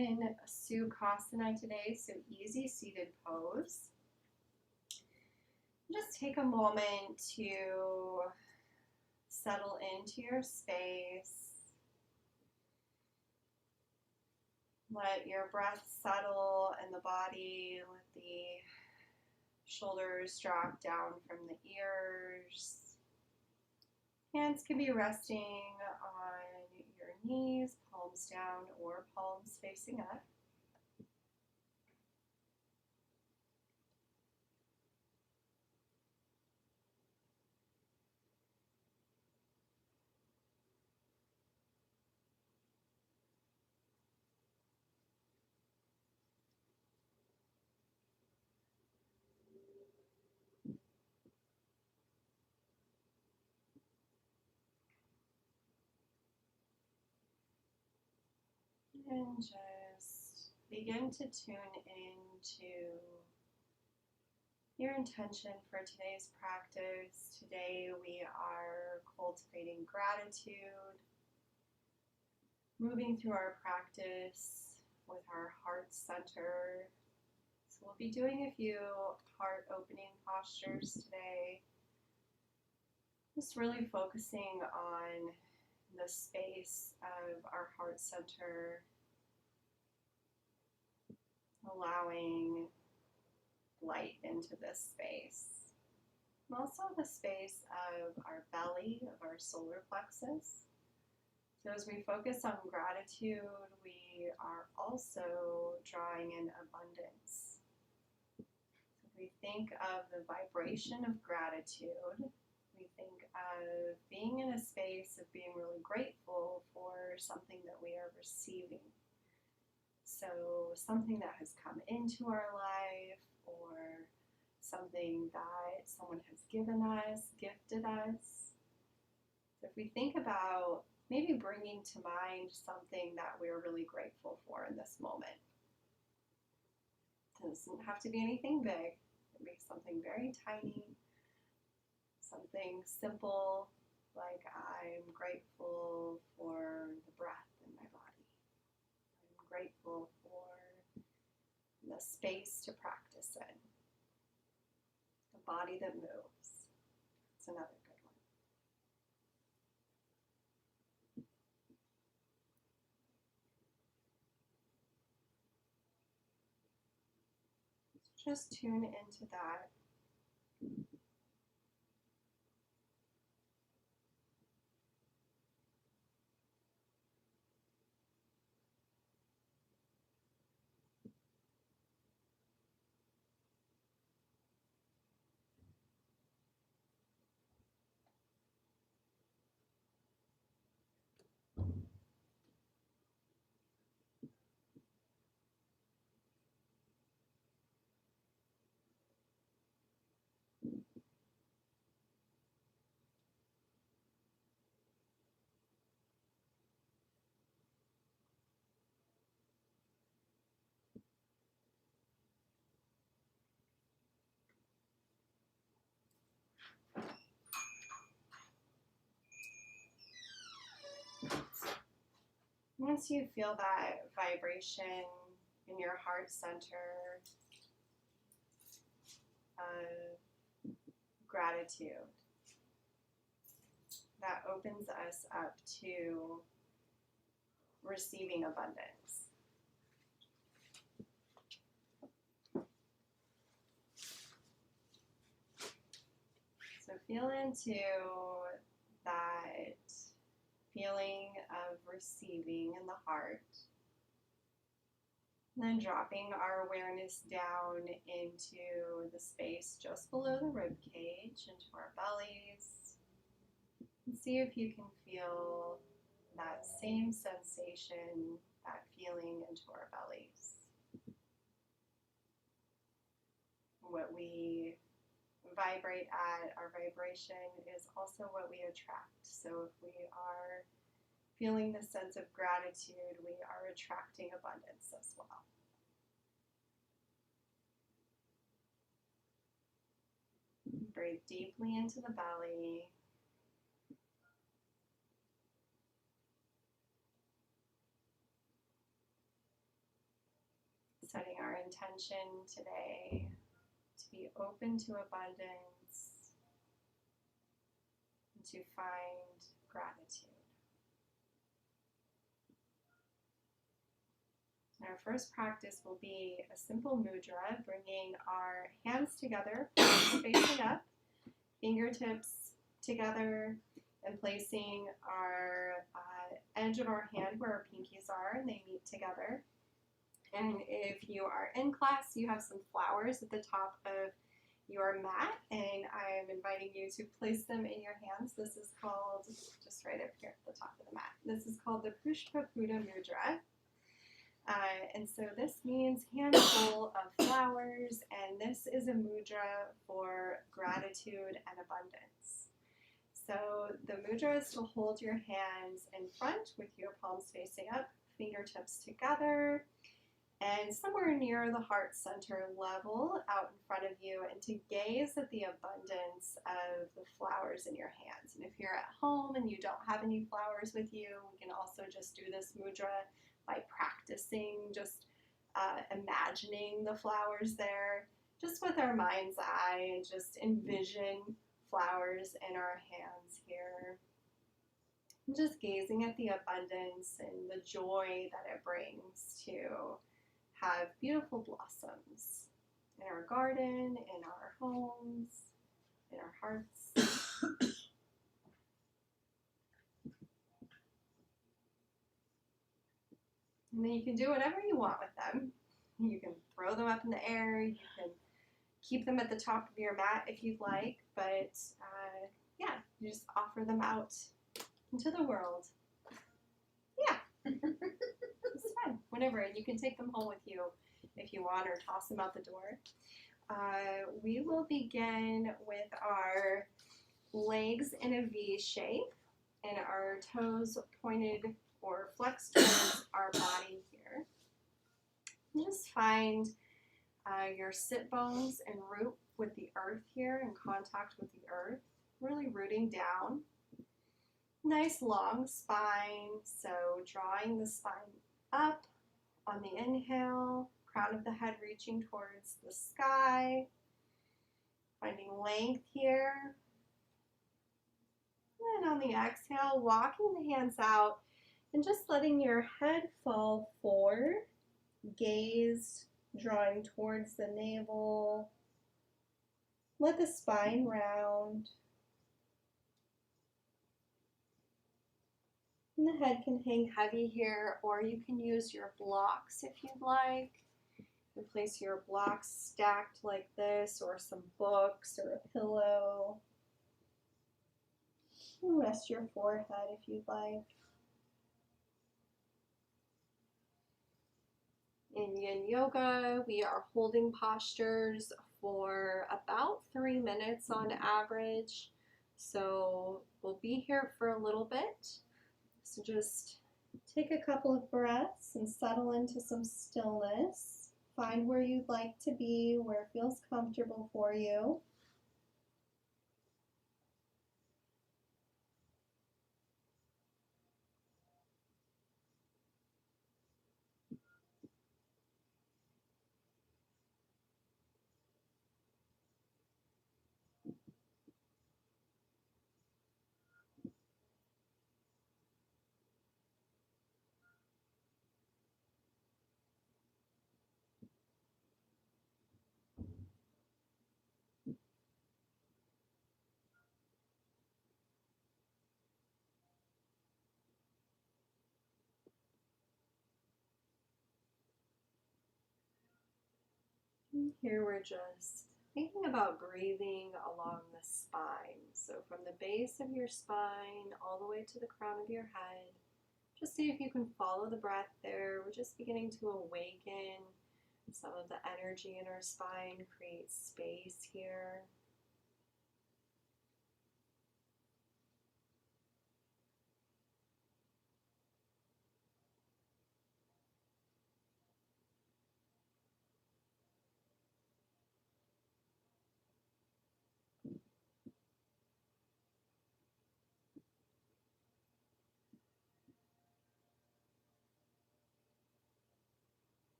in Sukhasana today, so easy seated pose. Just take a moment to settle into your space. Let your breath settle in the body. Let the shoulders drop down from the ears. Hands can be resting on your knees, palms down or palms facing up. And just begin to tune into your intention for today's practice. Today we are cultivating gratitude, moving through our practice with our heart center. So we'll be doing a few heart opening postures today, just really focusing on the space of our heart center, allowing light into this space. And also the space of our belly, of our solar plexus. So as we focus on gratitude, we are also drawing in abundance. So if we think of the vibration of gratitude, we think of being in a space of being really grateful for something that we are receiving. So something that has come into our life, or something that someone has given us, gifted us. So if we think about maybe bringing to mind something that we're really grateful for in this moment. It doesn't have to be anything big. It can be something very tiny, something simple, like I'm grateful for the breath in my body. I'm grateful for the space to practice in. The body that moves. It's another good one. Just tune into that. Once you feel that vibration in your heart center of gratitude, that opens us up to receiving abundance. So feel into that feeling of receiving in the heart. And then dropping our awareness down into the space just below the rib cage, into our bellies. And see if you can feel that same sensation, that feeling into our bellies. What we vibrate at, our vibration is also what we attract. So if we are feeling the sense of gratitude, we are attracting abundance as well. Breathe deeply into the belly. intention today to be open to abundance and to find gratitude. Our first practice will be a simple mudra, bringing our hands together, facing up, fingertips together, and placing our edge of our hand where our pinkies are, and they meet together. And if you are in class, you have some flowers at the top of your mat, and I am inviting you to place them in your hands. This is called, just right up here at the top of the mat, this is called the Pushpa Puda Mudra. And so this means handful of flowers, and this is a mudra for gratitude and abundance. So the mudra is to hold your hands in front with your palms facing up, fingertips together, and somewhere near the heart center level out in front of you, and to gaze at the abundance of the flowers in your hands. And if you're at home and you don't have any flowers with you, we can also just do this mudra by practicing just imagining the flowers there, just with our mind's eye, and just envision flowers in our hands here. And just gazing at the abundance and the joy that it brings to have beautiful blossoms in our garden, in our homes, in our hearts. And then you can do whatever you want with them. You can throw them up in the air, you can keep them at the top of your mat if you'd like, but yeah, you just offer them out into the world. Yeah, it's fun, whenever. And you can take them home with you if you want, or toss them out the door. We will begin with our legs in a V shape and our toes pointed or flexed towards our body here. And just find your sit bones and root with the earth here, in contact with the earth, really rooting down. Nice long spine, so drawing the spine up on the inhale, crown of the head reaching towards the sky, finding length here. And on the exhale, walking the hands out and just letting your head fall forward, gaze drawing towards the navel. Let the spine round. And the head can hang heavy here, or you can use your blocks if you'd like. You place your blocks stacked like this, or some books, or a pillow. And rest your forehead if you'd like. In Yin Yoga, we are holding postures for about 3 minutes on average. So we'll be here for a little bit. So just take a couple of breaths and settle into some stillness. Find where you'd like to be, where it feels comfortable for you. Here we're just thinking about breathing along the spine. So from the base of your spine all the way to the crown of your head. Just see if you can follow the breath there. We're just beginning to awaken some of the energy in our spine, create space here.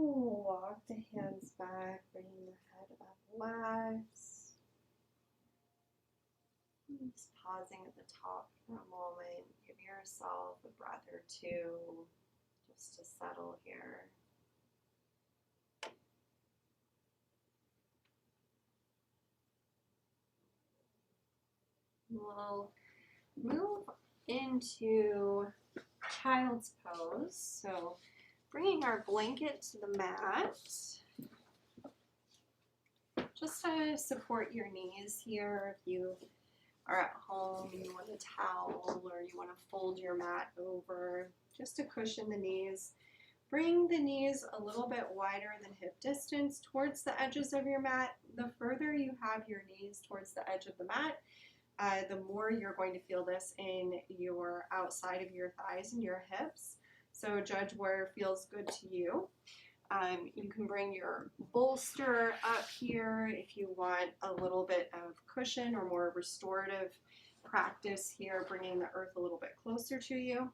We'll walk the hands back, bringing the head up last. Just pausing at the top for a moment. Give yourself a breath or two just to settle here. We'll move into child's pose. So bringing our blanket to the mat, just to support your knees here. If you are at home and you want a towel or you want to fold your mat over, just to cushion the knees. Bring the knees a little bit wider than hip distance towards the edges of your mat. The further you have your knees towards the edge of the mat, the more you're going to feel this in your outside of your thighs and your hips. So judge where feels good to you. You can bring your bolster up here if you want a little bit of cushion or more restorative practice here, bringing the earth a little bit closer to you.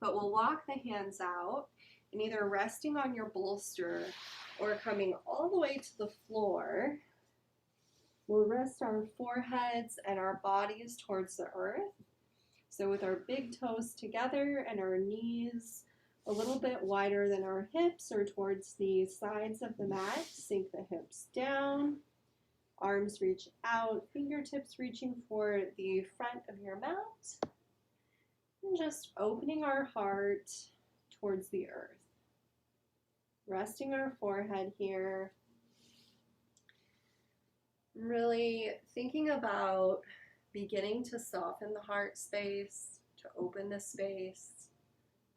But we'll walk the hands out and either resting on your bolster or coming all the way to the floor. We'll rest our foreheads and our bodies towards the earth. So with our big toes together and our knees a little bit wider than our hips or towards the sides of the mat, sink the hips down, arms reach out, fingertips reaching for the front of your mat, and just opening our heart towards the earth. Resting our forehead here. Really thinking about beginning to soften the heart space, to open the space,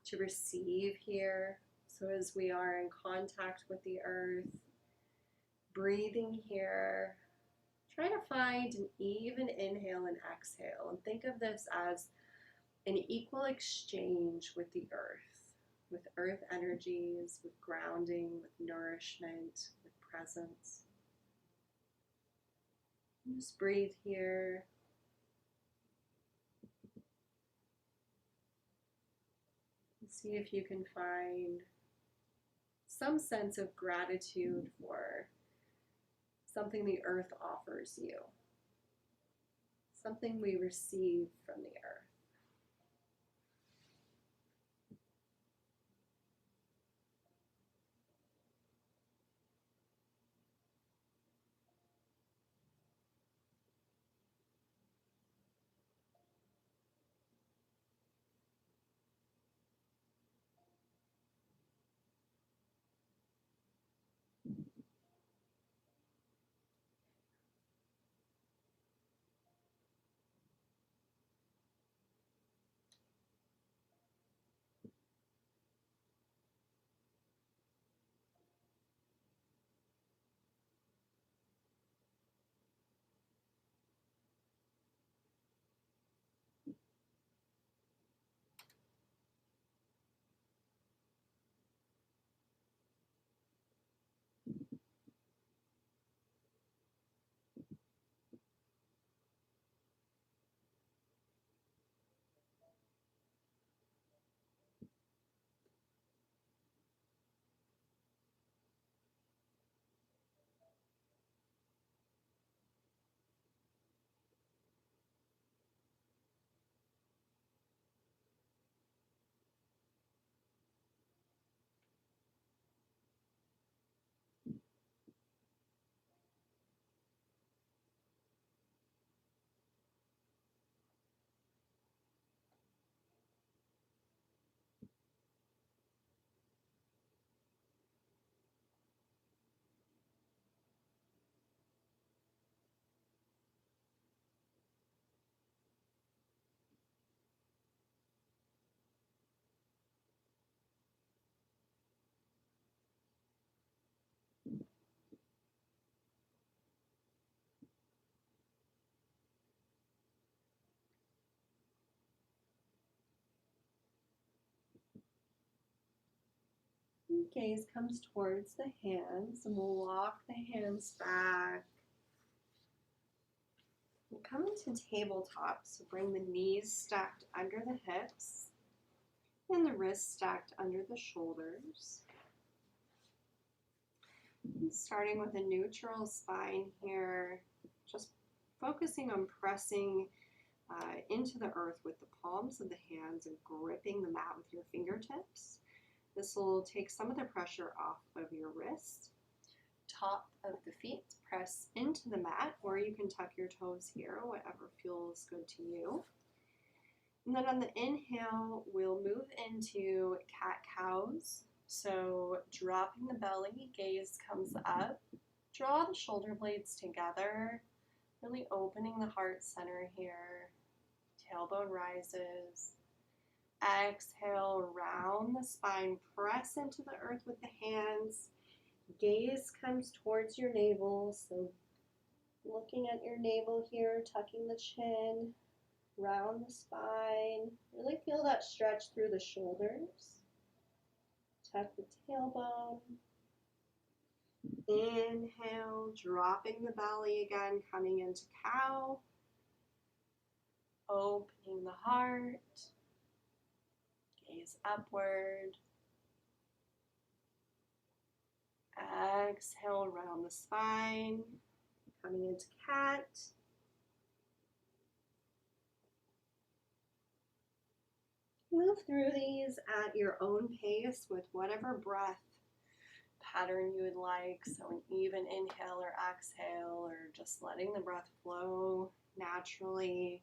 to receive here. So as we are in contact with the earth, breathing here, try to find an even inhale and exhale, and think of this as an equal exchange with the earth energies, with grounding, with nourishment, with presence. Just breathe here. See if you can find some sense of gratitude for something the earth offers you, something we receive from the earth. Gaze comes towards the hands, and we'll walk the hands back. We'll come into tabletop, so bring the knees stacked under the hips and the wrists stacked under the shoulders. Starting with a neutral spine here, just focusing on pressing into the earth with the palms of the hands and gripping the mat with your fingertips. This will take some of the pressure off of your wrists. Top of the feet, press into the mat, or you can tuck your toes here, whatever feels good to you. And then on the inhale, we'll move into cat-cows. So dropping the belly, gaze comes up. Draw the shoulder blades together, really opening the heart center here. Tailbone rises. Exhale, round the spine, press into the earth with the hands. Gaze comes towards your navel, so looking at your navel here, tucking the chin, round the spine. Really feel that stretch through the shoulders. Tuck the tailbone. Inhale, dropping the belly again, coming into cow. Opening the heart. Gaze upward. Exhale, round the spine. Coming into cat. Move through these at your own pace with whatever breath pattern you would like. So an even inhale or exhale, or just letting the breath flow naturally.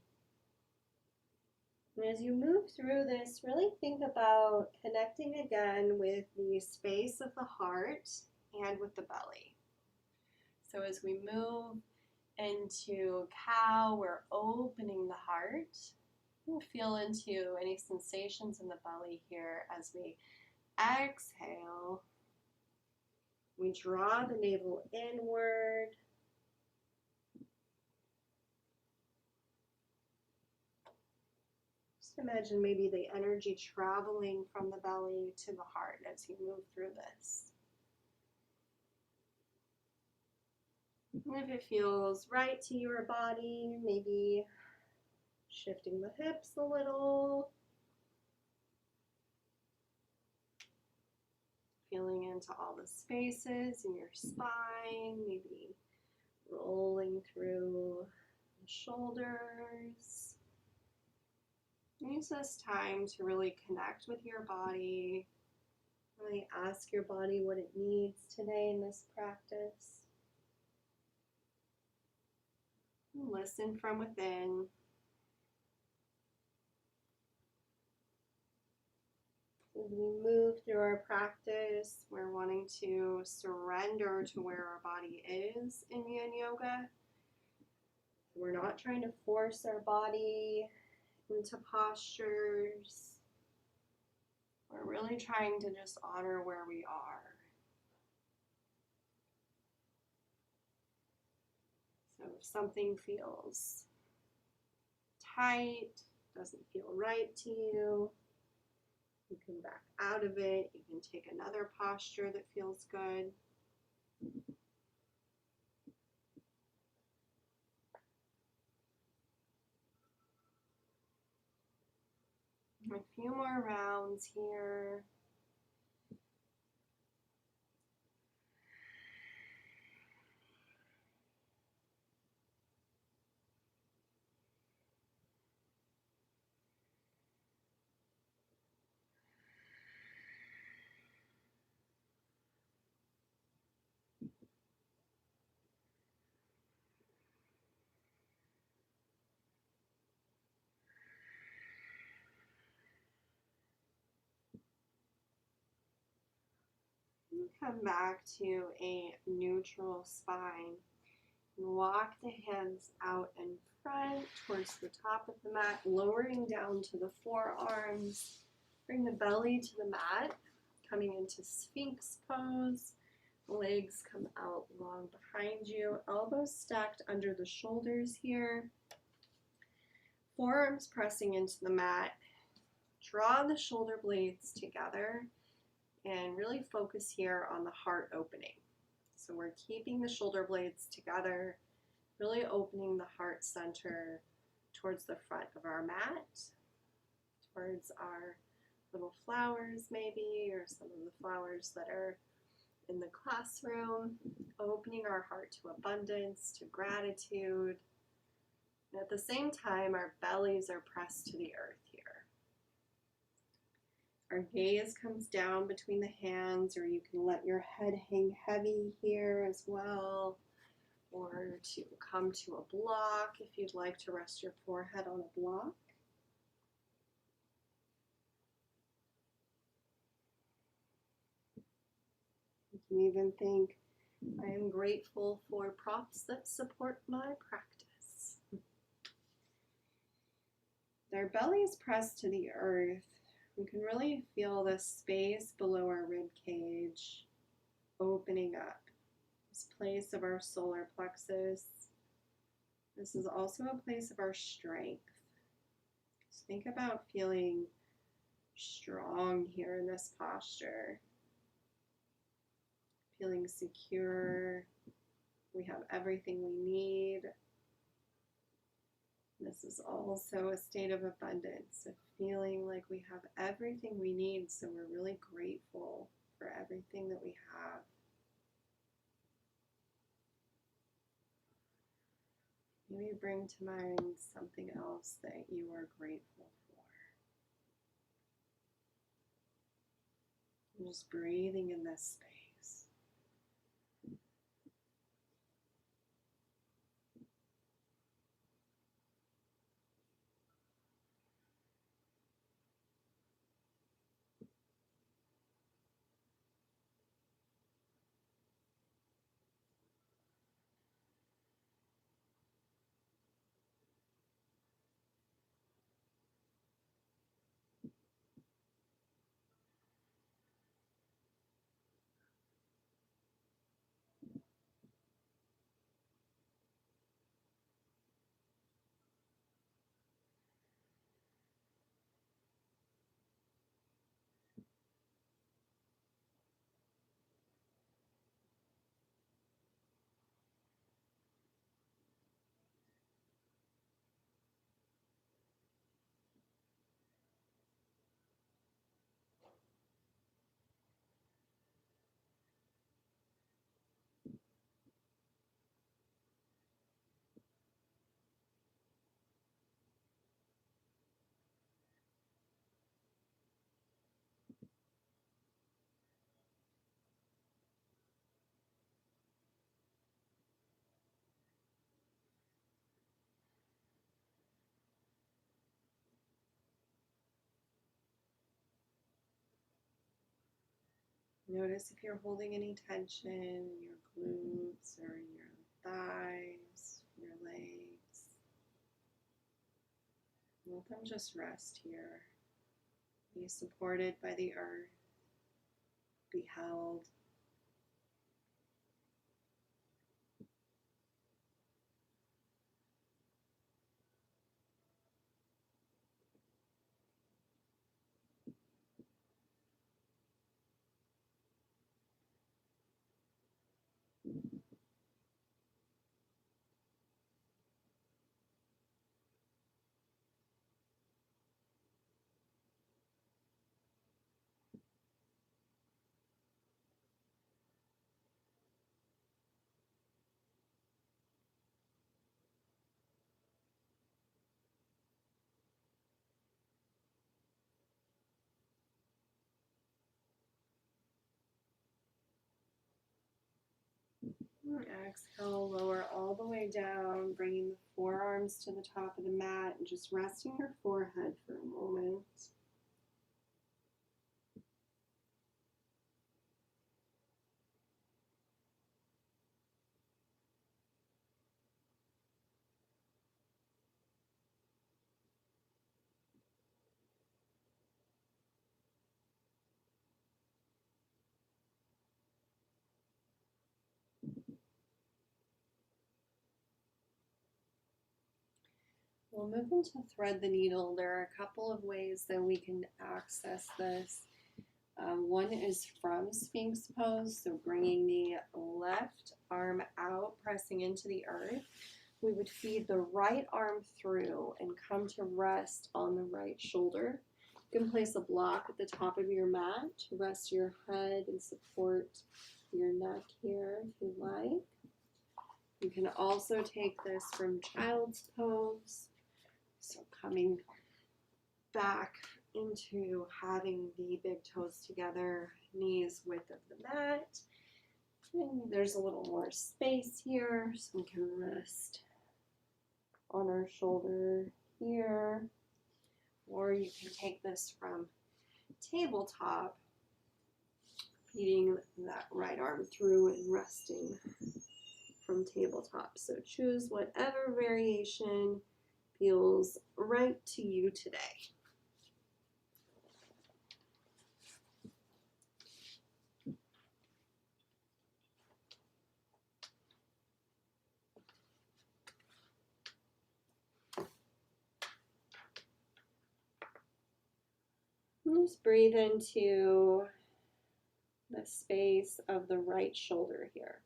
And as you move through this, really think about connecting again with the space of the heart and with the belly. So as we move into cow, we're opening the heart. We'll feel into any sensations in the belly here as we exhale. We draw the navel inward. Just imagine maybe the energy traveling from the belly to the heart as you move through this. And if it feels right to your body, maybe shifting the hips a little. Feeling into all the spaces in your spine, maybe rolling through the shoulders. Use this time to really connect with your body. Really ask your body what it needs today in this practice. Listen from within. As we move through our practice, we're wanting to surrender to where our body is in Yin Yoga. We're not trying to force our body into postures. We're really trying to just honor where we are. So if something feels tight, doesn't feel right to you, you can back out of it. You can take another posture that feels good. A few more rounds here. Come back to a neutral spine. Walk the hands out in front towards the top of the mat, lowering down to the forearms. Bring the belly to the mat, coming into Sphinx pose. Legs come out long behind you, elbows stacked under the shoulders here. Forearms pressing into the mat. Draw the shoulder blades together and really focus here on the heart opening. So we're keeping the shoulder blades together, really opening the heart center towards the front of our mat, towards our little flowers maybe, or some of the flowers that are in the classroom, opening our heart to abundance, to gratitude. And at the same time, our bellies are pressed to the earth here. Our gaze comes down between the hands, or you can let your head hang heavy here as well, or to come to a block if you'd like to rest your forehead on a block. You can even think, I am grateful for props that support my practice. Their bellies pressed to the earth. We can really feel the space below our rib cage opening up. This place of our solar plexus. This is also a place of our strength. So think about feeling strong here in this posture. Feeling secure. We have everything we need. This is also a state of abundance, of feeling like we have everything we need, so we're really grateful for everything that we have. Maybe bring to mind something else that you are grateful for. And just breathing in this space. Notice if you're holding any tension in your glutes or in your thighs, your legs. Let them just rest here. Be supported by the earth. Be held. Exhale, lower all the way down, bringing the forearms to the top of the mat and just resting your forehead for a moment. We'll move into thread the needle. There are a couple of ways that we can access this. One is from Sphinx pose, so bringing the left arm out, pressing into the earth. We would feed the right arm through and come to rest on the right shoulder. You can place a block at the top of your mat to rest your head and support your neck here if you like. You can also take this from child's pose. So coming back into having the big toes together, knees width of the mat. And there's a little more space here, so we can rest on our shoulder here. Or you can take this from tabletop, feeding that right arm through and resting from tabletop. So choose whatever variation feels right to you today. And just breathe into the space of the right shoulder here.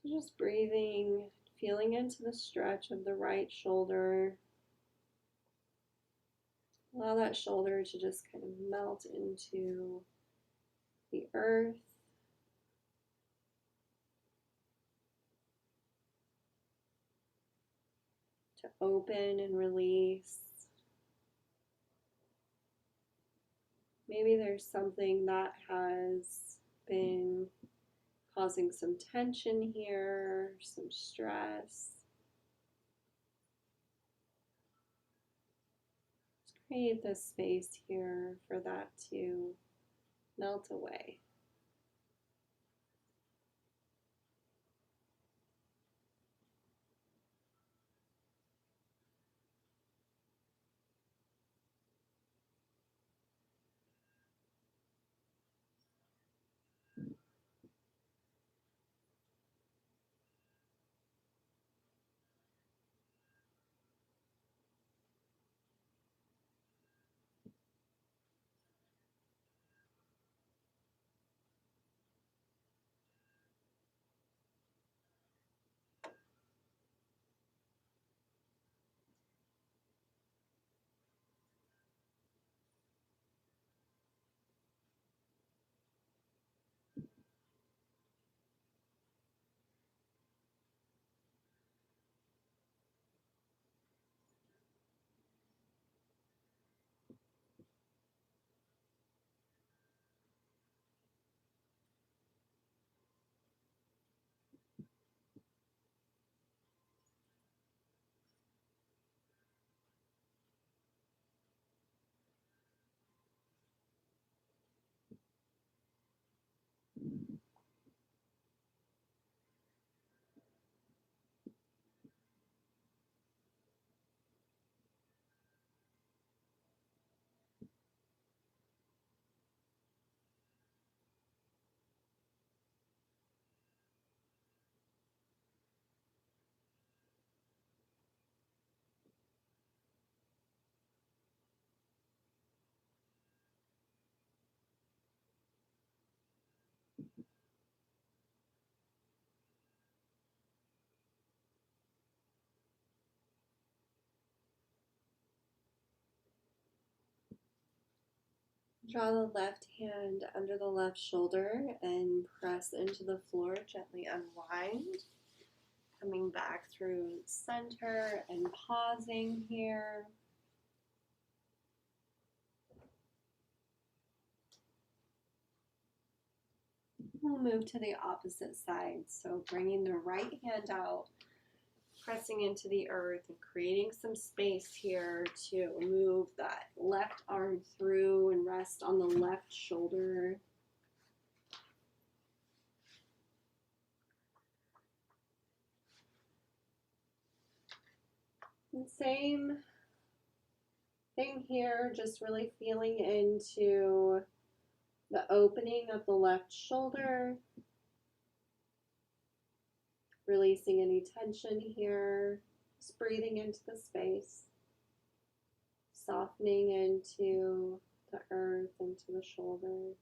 So just breathing, feeling into the stretch of the right shoulder. Allow that shoulder to just kind of melt into the earth. To open and release. Maybe there's something that has been causing some tension here, some stress. Just create this space here for that to melt away. Draw the left hand under the left shoulder and press into the floor. Gently unwind. Coming back through center and pausing here. We'll move to the opposite side. So bringing the right hand out, pressing into the earth and creating some space here to move that left arm through and rest on the left shoulder. And same thing here, just really feeling into the opening of the left shoulder, releasing any tension here, just breathing into the space, softening into the earth, into the shoulder.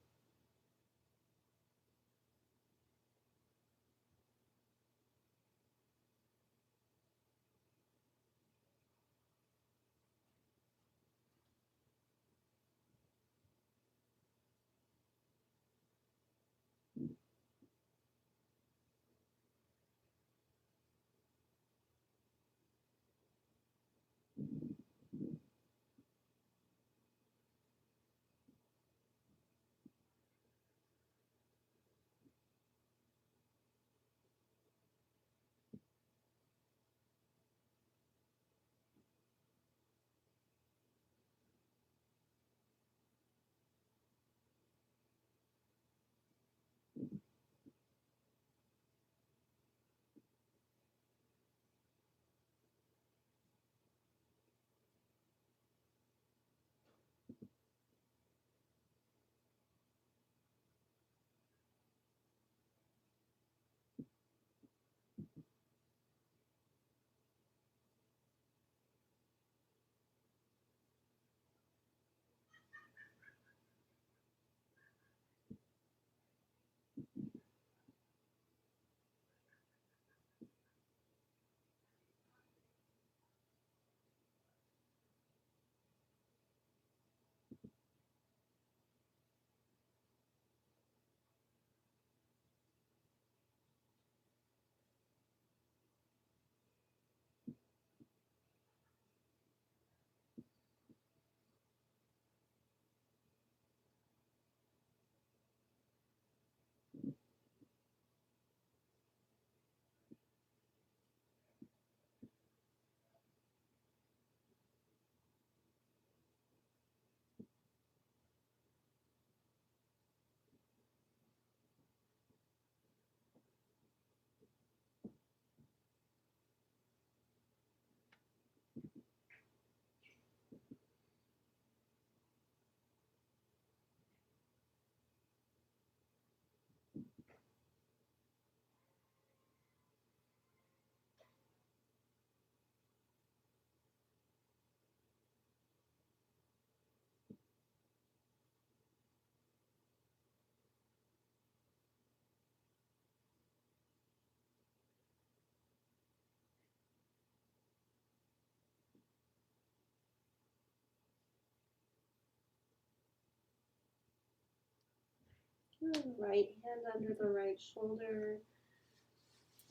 Right hand under the right shoulder,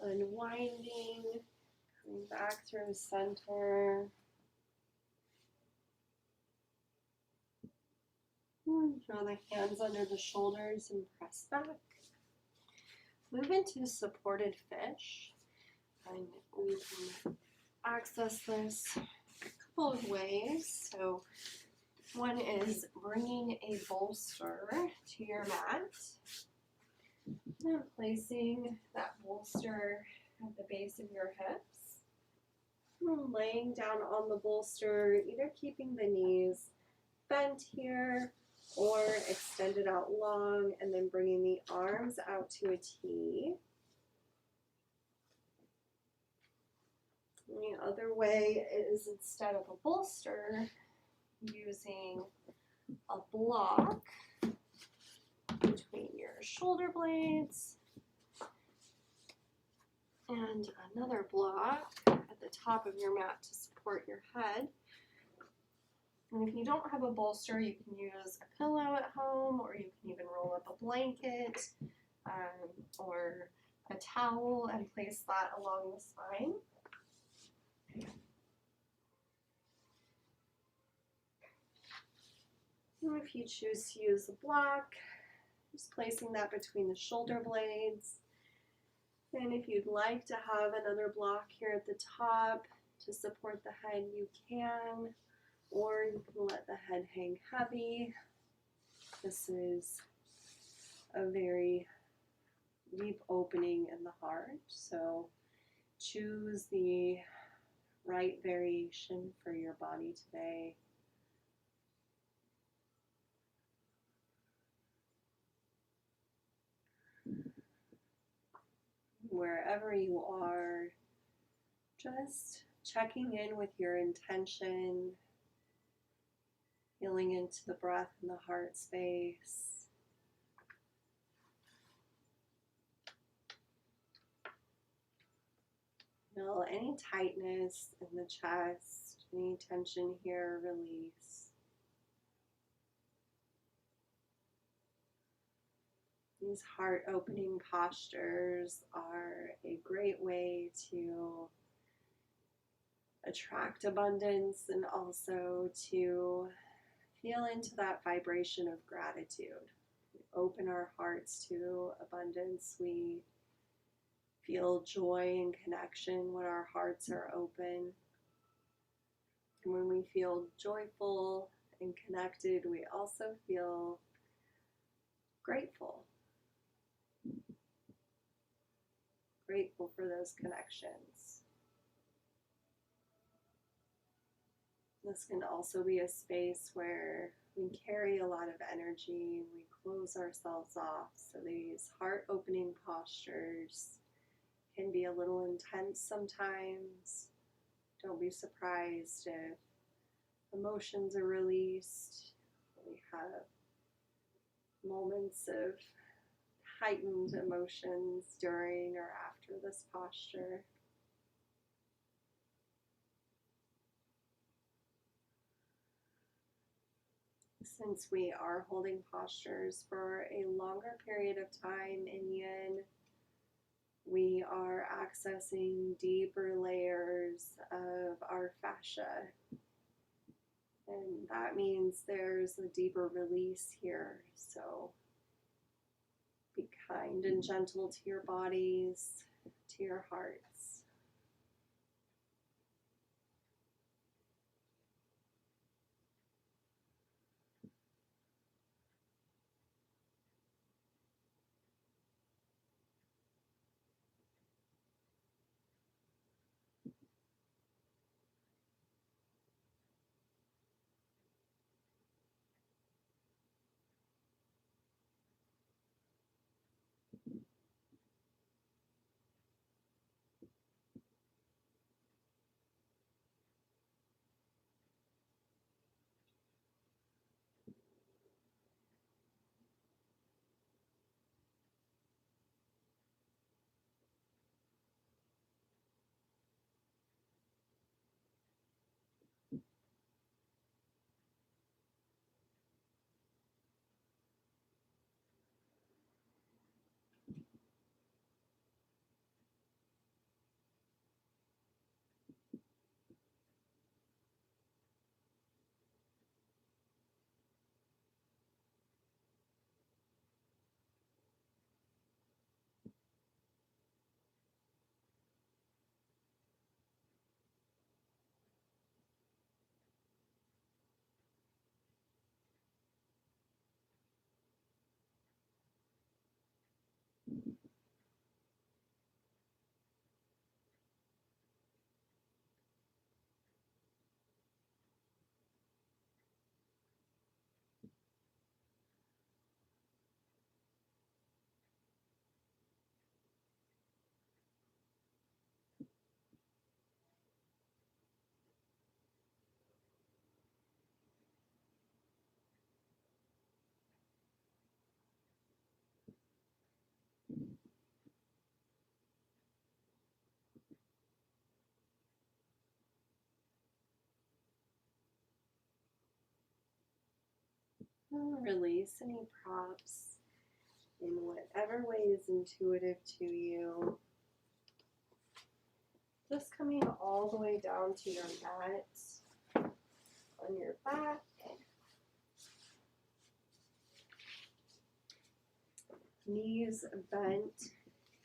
unwinding, coming back through center. Draw the hands under the shoulders and press back. Move into supported fish. And we can access this a couple of ways. So one is bringing a bolster to your mat and placing that bolster at the base of your hips. And laying down on the bolster, either keeping the knees bent here or extended out long, and then bringing the arms out to a T. And the other way is, instead of a bolster, using a block between your shoulder blades and another block at the top of your mat to support your head. And if you don't have a bolster, you can use a pillow at home, or you can even roll up a blanket or a towel and place that along the spine. And if you choose to use a block, just placing that between the shoulder blades. And if you'd like to have another block here at the top to support the head, you can, or you can let the head hang heavy. This is a very deep opening in the heart, so choose the right variation for your body today. Wherever you are, just checking in with your intention, feeling into the breath and the heart space. Feel any tightness in the chest, any tension here, release. These heart-opening postures are a great way to attract abundance and also to feel into that vibration of gratitude. We open our hearts to abundance. We feel joy and connection when our hearts are open. And when we feel joyful and connected, we also feel grateful. Grateful for those connections. This can also be a space where we carry a lot of energy and we close ourselves off. So these heart-opening postures can be a little intense sometimes. Don't be surprised if emotions are released. We have moments of heightened emotions during or after this posture. Since we are holding postures for a longer period of time in Yin, we are accessing deeper layers of our fascia. And that means there's a deeper release here. So be kind and gentle to your bodies, to your hearts. Release any props in whatever way is intuitive to you. Just coming all the way down to your mat on your back. Knees bent,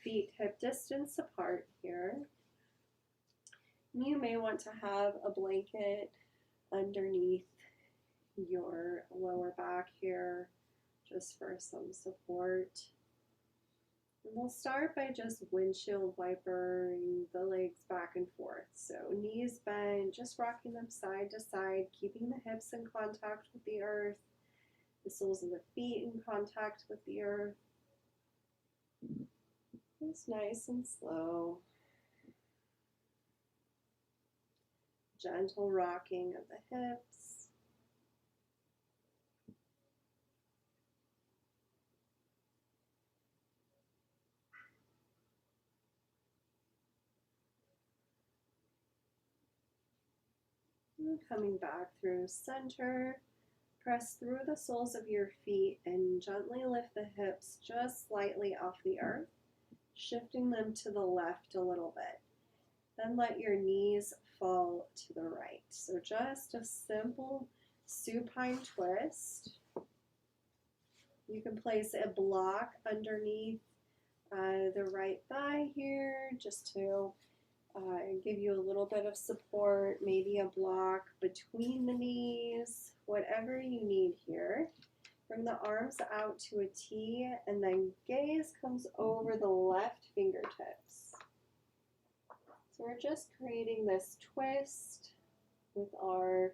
feet hip distance apart here. You may want to have a blanket underneath your lower back here just for some support. And we'll start by just windshield wipering the legs back and forth. So knees bent, just rocking them side to side, keeping the hips in contact with the earth, the soles of the feet in contact with the earth. Just nice and slow. Gentle rocking of the hips. And coming back through center. Press through the soles of your feet and gently lift the hips just slightly off the earth, shifting them to the left a little bit. Then let your knees fall to the right. So just a simple supine twist. You can place a block underneath the right thigh here just to give you a little bit of support, maybe a block between the knees, whatever you need here. Bring the arms out to a T and then gaze comes over the left fingertips. So we're just creating this twist with our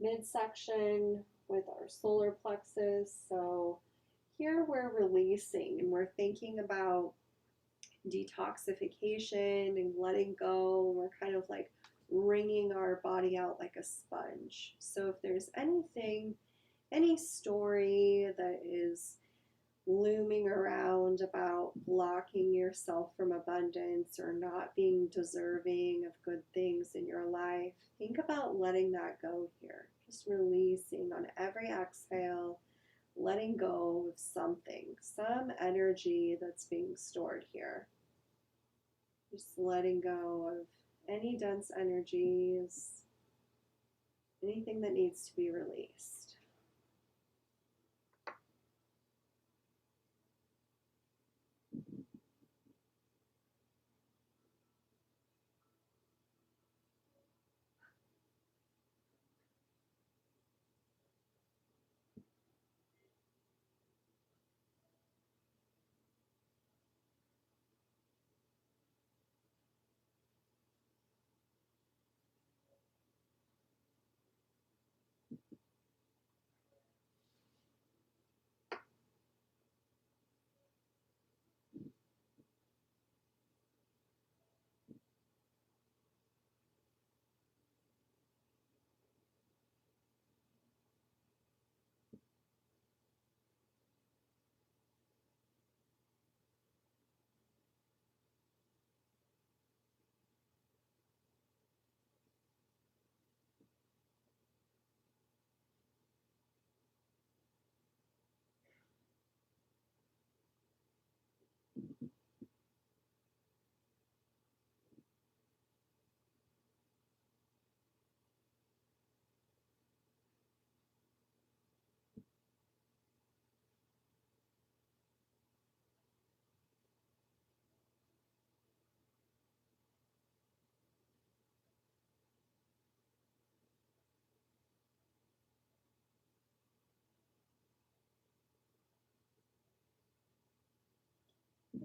midsection, with our solar plexus. So here we're releasing and we're thinking about detoxification and letting go. We're kind of like wringing our body out like a sponge. So if there's anything, any story that is looming around about blocking yourself from abundance or not being deserving of good things in your life, think about letting that go here. Just releasing on every exhale, letting go of something, some energy that's being stored here. Just letting go of any dense energies, anything that needs to be released.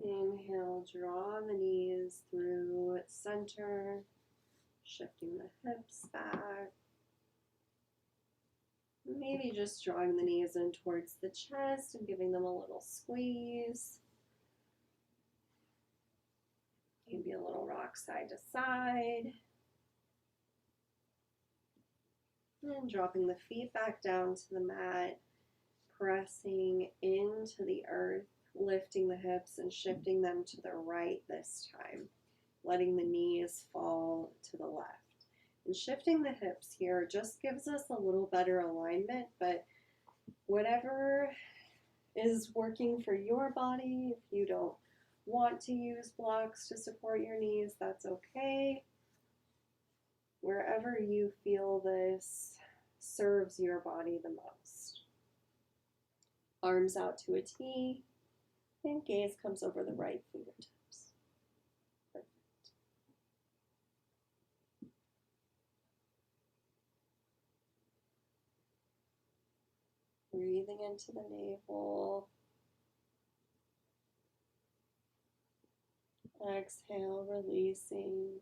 Inhale, draw the knees through center, shifting the hips back. Maybe just drawing the knees in towards the chest and giving them a little squeeze. Maybe a little rock side to side. And dropping the feet back down to the mat, pressing into the earth, lifting the hips and shifting them to the right this time, letting the knees fall to the left. And shifting the hips here just gives us a little better alignment, but Whatever is working for your body. If you don't want to use blocks to support your knees, that's okay. Wherever you feel this serves your body the most. Arms out to a T, and gaze comes over the right fingertips. Perfect. Breathing into the navel. Exhale, releasing,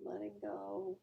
letting go.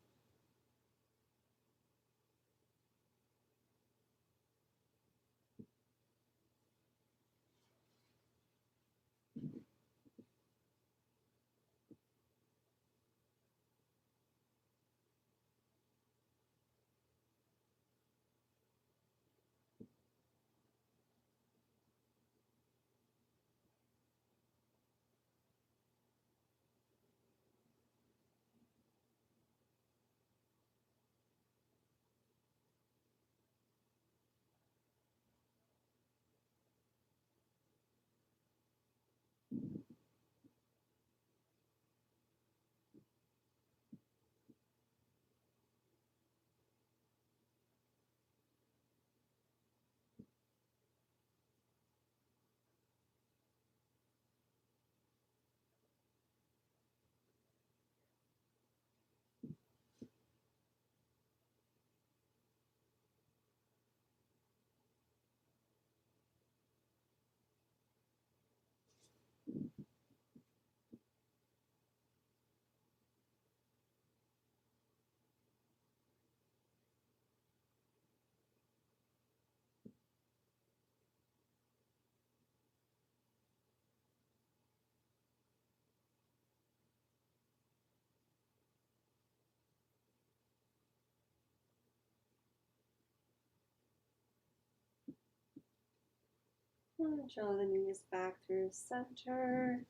And draw the knees back through center.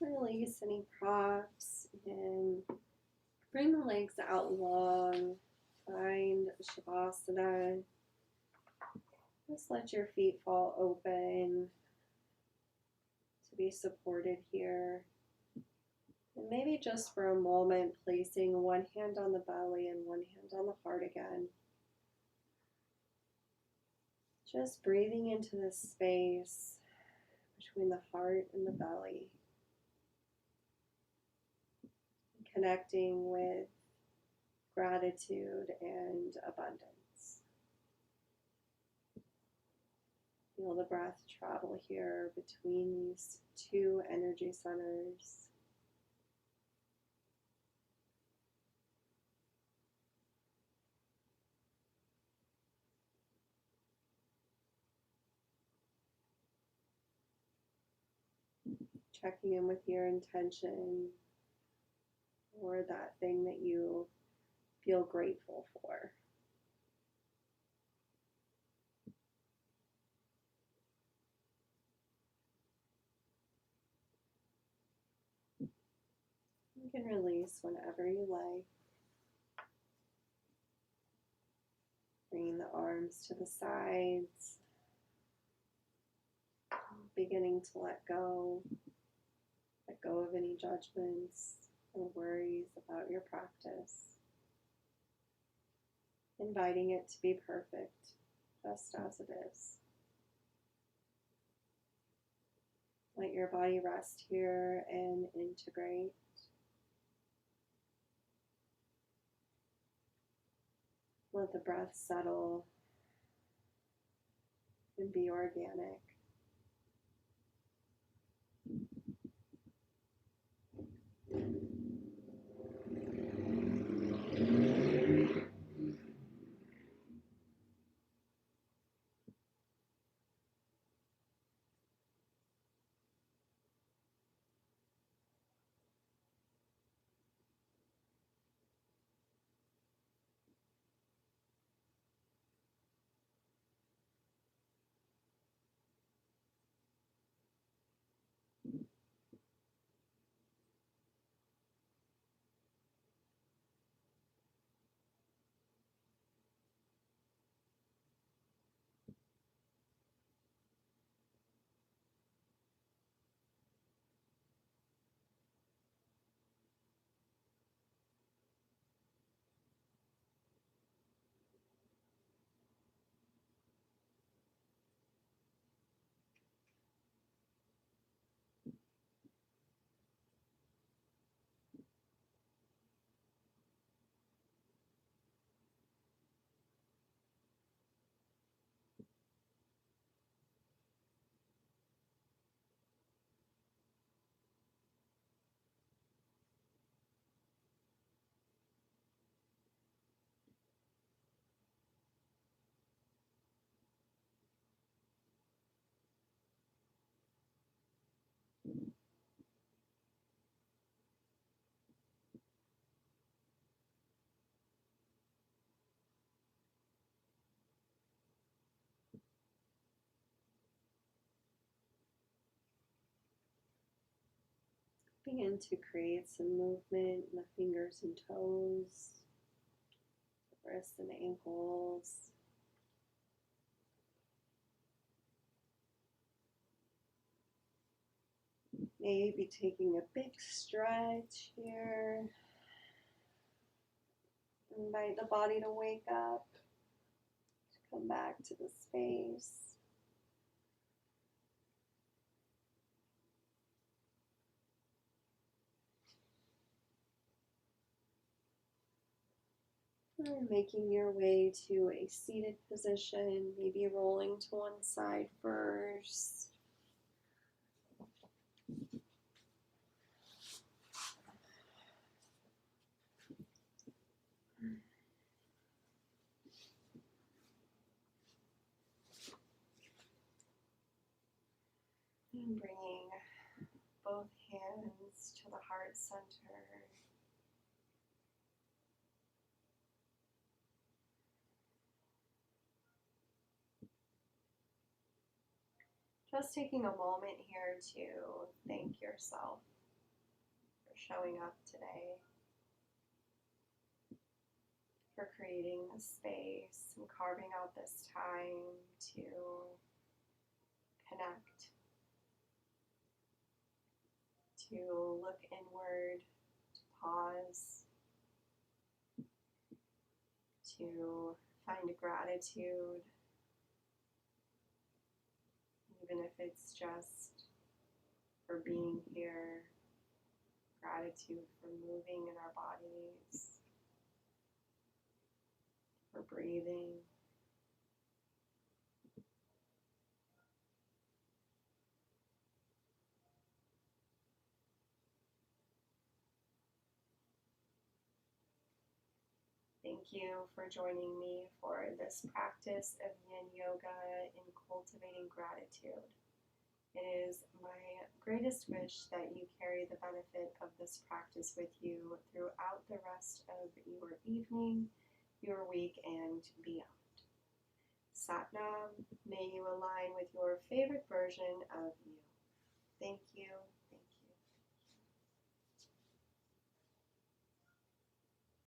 Release any props and bring the legs out long. Find Shavasana. Just let your feet fall open to be supported here. And maybe just for a moment, placing one hand on the belly and one hand on the heart again. Just breathing into this space between the heart and the belly. Connecting with gratitude and abundance. Feel the breath travel here between these two energy centers. Checking in with your intention or that thing that you feel grateful for. You can release whenever you like. Bringing the arms to the sides. Beginning to let go. Let go of any judgments or worries about your practice. Inviting it to be perfect, just as it is. Let your body rest here and integrate. Let the breath settle and be organic. Begin to create some movement in the fingers and toes, wrists and ankles. Maybe taking a big stretch here. Invite the body to wake up, to come back to the space. And making your way to a seated position, maybe rolling to one side first. And bringing both hands to the heart center. Just taking a moment here to thank yourself for showing up today, for creating this space and carving out this time to connect, to look inward, to pause, to find gratitude, even if it's just for being here, gratitude for moving in our bodies, for breathing. Thank you for joining me for this practice of Yin Yoga in cultivating gratitude. It is my greatest wish that you carry the benefit of this practice with you throughout the rest of your evening, your week, and beyond. Satnam, may you align with your favorite version of you. Thank you.